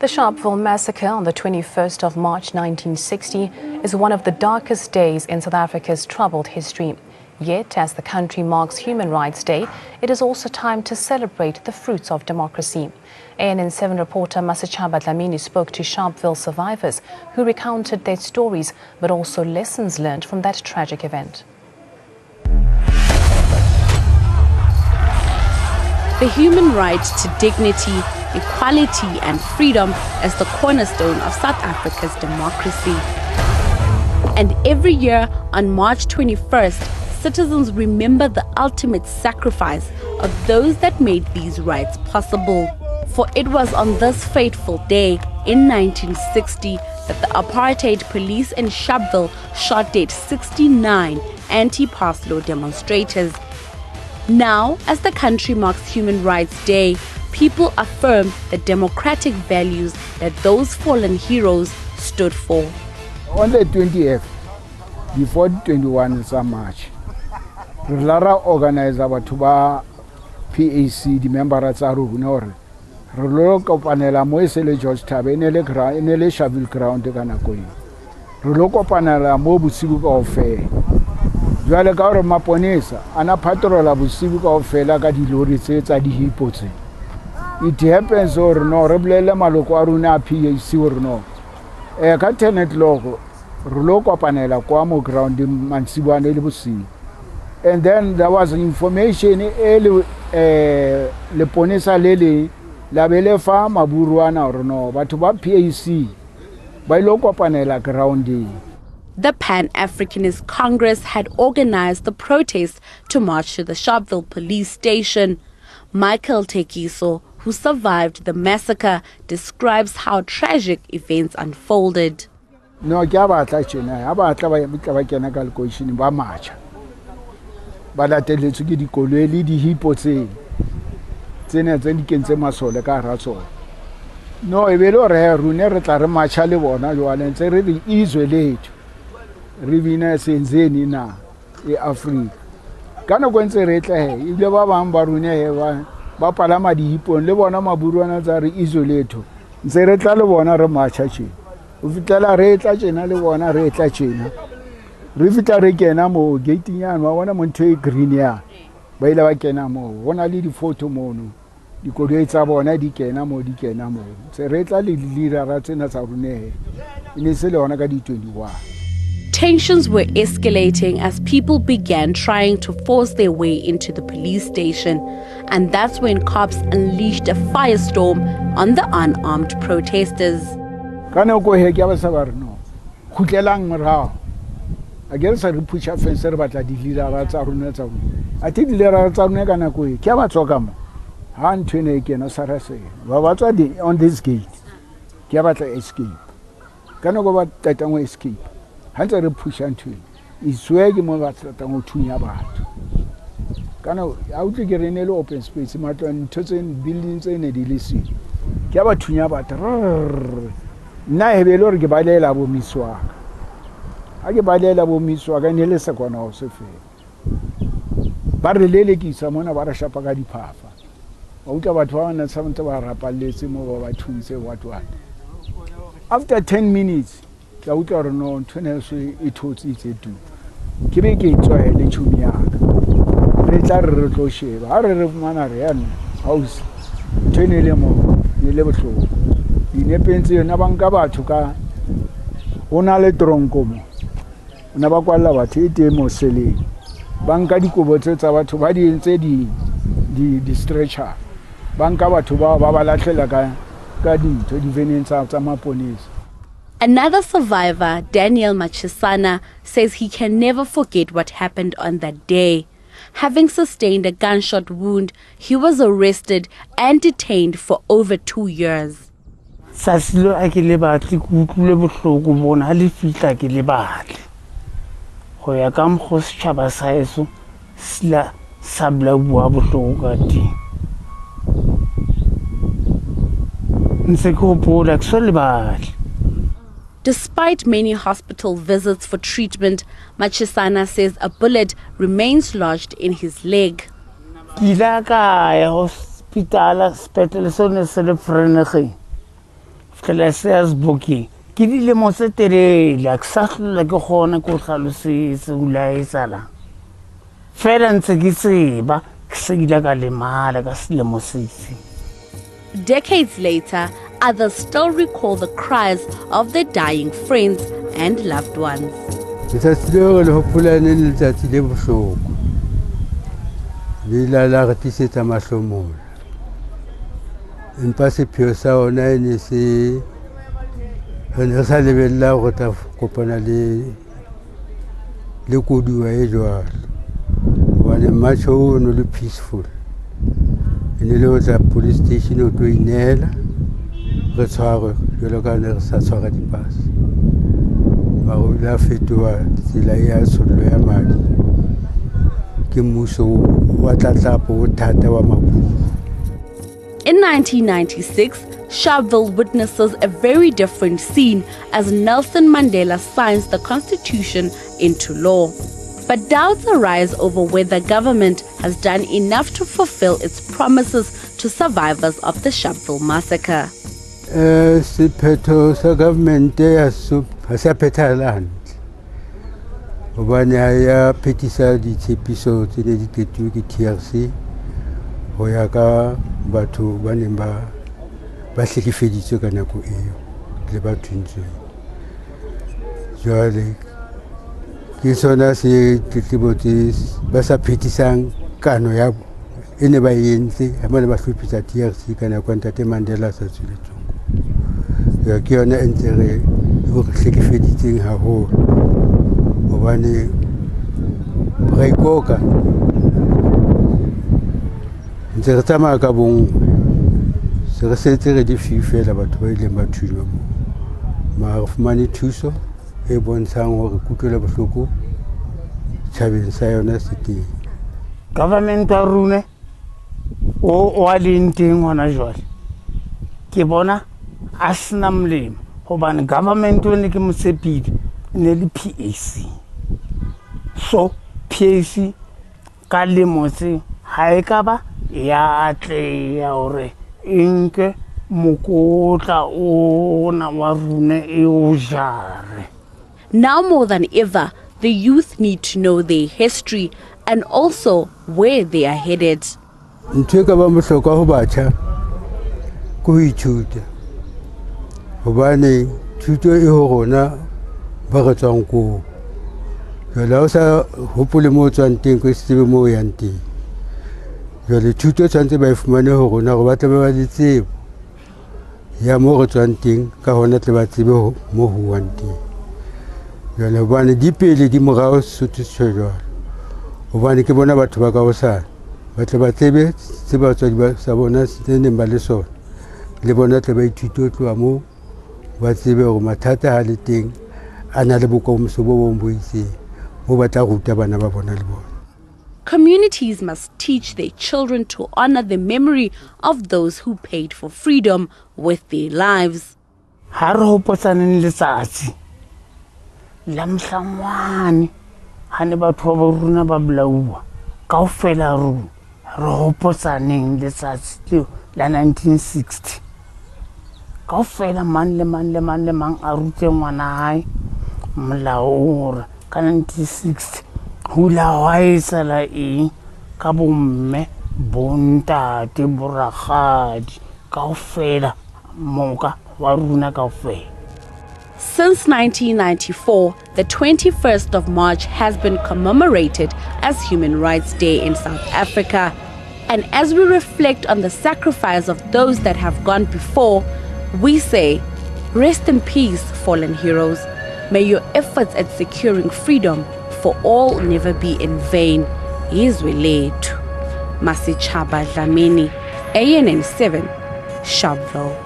The Sharpeville Massacre on the 21st of March 1960 is one of the darkest days in South Africa's troubled history. Yet, as the country marks Human Rights Day, it is also time to celebrate the fruits of democracy. ANN7 reporter Masachaba Dlamini spoke to Sharpeville survivors who recounted their stories, but also lessons learned from that tragic event. The human right to dignity, equality and freedom is the cornerstone of South Africa's democracy. And every year on March 21st, citizens remember the ultimate sacrifice of those that made these rights possible. For it was on this fateful day in 1960 that the apartheid police in Sharpeville shot dead 69 anti-pass law demonstrators. Now, as the country marks Human Rights Day, people affirm the democratic values that those fallen heroes stood for. On the 20th, before 21 March, Lara organized our Tuba PAC, the members of Runor. Rolo Copanela Moisele George Tabe, Nele Sharpeville Ground, the Ganakoi. Rolo Copanela Mobusibu of Fair. Jwale ka hore maponesa ana patrola bosibu ka ofela ka dilori tse tsa dihipotse. It happens or no re bolele maloko a rona a PAC or no ka 10 o'clock re lo kopanela kwa mo ground mantsibane le bosibu. And then there was information le ponesa lele la bele fa maburuana or no batho ba PAC ba lo kopanela ground. The Pan-Africanist Congress had organized the protest to march to the Sharpeville police station. Michael Tekiso, who survived the massacre, describes how tragic events unfolded. No, ba kena ka lekoishini ba matcha. Ba lateletswe ke dikoloi le dihipo tsena tse di kentse masole ka hara tsona. No, e be le hore rune re tla re matcha le bona jwale ntse re di izwe lethu. Rivina senzeni na Africa. Kana kwentse re tla he ile ba bang ba rune he ba palama dihipong le bona maburuana tsa re isoleto. Ntse re tla le bona re matcha tjena. O fitela re tla tjena le bona re tla tjena. Re fitla re kena mo gating yana wa bona montho e green ya. Ba ile ba kena mo. Bona le di photo mono. Di kodwe tsa bona di kena mo. Ntse re tla le lira ra tsena tsa rune he. Ine se le ona ka di 21. Tensions were escalating as people began trying to force their way into the police station. And that's when cops unleashed a firestorm on the unarmed protesters. Kana go he ke ba sa ba re no. Khutlelang morao. A ge sa re pusha fence re batla di leader tsa rona tsa rona. A ti di leader tsa rona kana go ke ba tsoka mo. Ha ntwene ke na sa rase. Ba tswa di on this gate. Ke batla escape. Kana go ba tatangwe escape. Hantse re pusha ntwe iswege mo ba tsata go thunya batho kana a utse ke rene le open space matlo ntse buildings ene di lesi ke ba thunya batho nna hebelo re ke balela bo miswa a ke balela bo miswa ka ne le se kona o se fe ba re lele ke isa mona ba ra shapa ka diphafa ba utla batho ba na tsamtse ba rapalletse mo ba thunse what after 10 minutes ke utla re no ntwene so e thotse itse tu ke be ke tswa le tshumi ya re tla re tlo sheba ha re mana re yana house tshene le mo le bohloko dine pentse yona banka batho ka ona le tronko mo ona ba kwalla batho ite mo seleng banka dikobo tsa batho ba di ntse di stretcher banka batho ba latlhela ka ditho di venentsa tsa maponisa. Another survivor, Daniel Machisana, says he can never forget what happened on that day. Having sustained a gunshot wound, he was arrested and detained for over 2 years. Sasilo a ke le batli ku utlwile bohloko bona le fitla ke le batli. Go ya ka mo setšhaba sa eso sila sabla bua bohloko ka teng. Ntse go pola ke so le batli. Despite many hospital visits for treatment, Machisana says a bullet remains lodged in his leg. Kila ka ya hospital, so ne se le frenege. tlelase ya Sebokeng ke dilemo tse telele a ke sa hlola ke kgona ko hlalosetse hula e etsahalang fela ntse ke tseba ke se ile ka lemala ka selemo se itseng. Decades later, others still recall the cries of their dying friends and loved ones. Letsatsi leo re le hopola ne le letsatsi le bohloko le la re tisetsa mahlomola empa sepheo sa ona e ne se re ne re sa lebella go tla kopana le koduwa e jwalo gobane match o no le peaceful e ne le go tla police station o tlo inela re tshwarwe jalo ka ne re sa tshwara dipase maro ile a fetoha tsela ya sollo ya madi ke mmuso wa tlatlapo o thata wa maburu. In 1996, Sharpeville witnesses a very different scene as Nelson Mandela signs the Constitution into law. But doubts arise over whether government has done enough to fulfill its promises to survivors of the Sharpeville Massacre. Sephetho sa government ha sa phethahala hantle hobane ha ya phethisa ditshepiso tse ne di qetuwe ke TRC ho ya ka batho ba neng ba hlekefeditswe ka nako eo le ba thuntsweng. Jwale ke sona se tletlebo tse ba sa phethisang kano ya e ne ba entse ha ba ne ba hlophisa TRC ka nako ya Ntate Mandela sa tswile tsongo. Ya ke yona e ntse re hlekefeditseng haholo hobane re ikoka ntse re tsamaya ka bongwe se re setse re di fifela batho ba ileng ba thunywa moo ma re fumane thuso e bontshang hore kutlwela bohloko tjhabeng sa yona se teng. Government ya rona o a leng teng hona jwale ke bona a sena molemo hobane government o ne ke mosepedi ne le PAC so PAC ka lemo tse ha e ka ba ya atleya hore inke mokotla ona wa rona e o jare. Now more than ever, the youth need to know their history and also where they are headed. Ntho e ka ba bohlokwa ho batjha ke ho ithuta hobane thuto e ho rona ba re tswang ko jwale ha o sa hopole moo tswang teng ko se tsebe moo yang teng jwale thuto tshwantse ba e fumane ho rona gore ba tle ba le tsebo ya moo re tswang teng ka hona tle ba tsebe moo ho wang teng jwale hobane di pele di morao Sesotho se jwalo hobane ke bona batho ba ka hosane ba tle ba tsebe se batswadi ba sa bona se neng ba le sona le bona tle ba ithute ho tloha moo ba tsebe gore mathata ha le teng a na le bokamoso bo bong bo itseng mo ba tla ruta bana ba bona le bona. Communities must teach their children to honor the memory of those who paid for freedom with their lives. Ha re hopotsaneng letsatsi la mohlangwane ha ne batho ba rona ba bolauwa kaofela rona re hopotsaneng letsatsi leo la 1960 kaofela mang le mang a rutse ngwana hae molao hore ka 1960 hula wa etsala eng ka bomme bontate boragadi kaofela moka wa runa kaofela. Since 1994, the 21st of March has been commemorated as Human Rights Day in South Africa. And as we reflect on the sacrifice of those that have gone before, we say, rest in peace, fallen heroes. May your efforts at securing freedom for all never be in vain. Izwe lethu. Masichaba Dlamini, ANN7, Sharpeville.